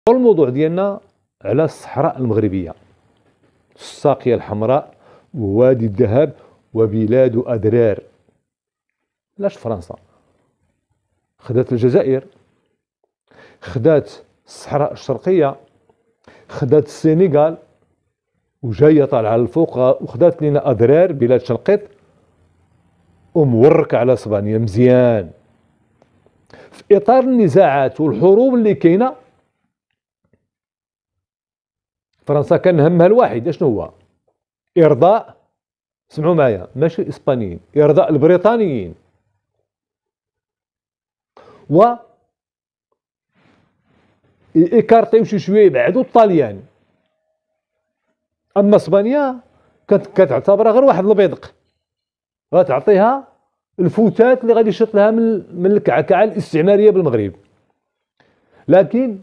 الموضوع ديالنا على الصحراء المغربية، الساقية الحمراء ووادي الذهب وبلاد أدرار. علاش فرنسا خدات الجزائر، خدات الصحراء الشرقية، خدات السنغال وجاية طالعة للفوق وخدات لنا أدرار بلاد شنقيط ومورك على اسبانيا مزيان. في إطار النزاعات والحروب اللي كاينة، فرنسا كان همها الواحد شنو هو؟ إرضاء، سمعوا معايا، ماشي الإسبانيين، إرضاء البريطانيين و إيكارتيو شي شويه يبعدوا الطاليان. أما اسبانيا كتعتبرها غير واحد البيدق، غتعطيها الفتات اللي غادي يشط لها من الكعكعه الاستعماريه بالمغرب. لكن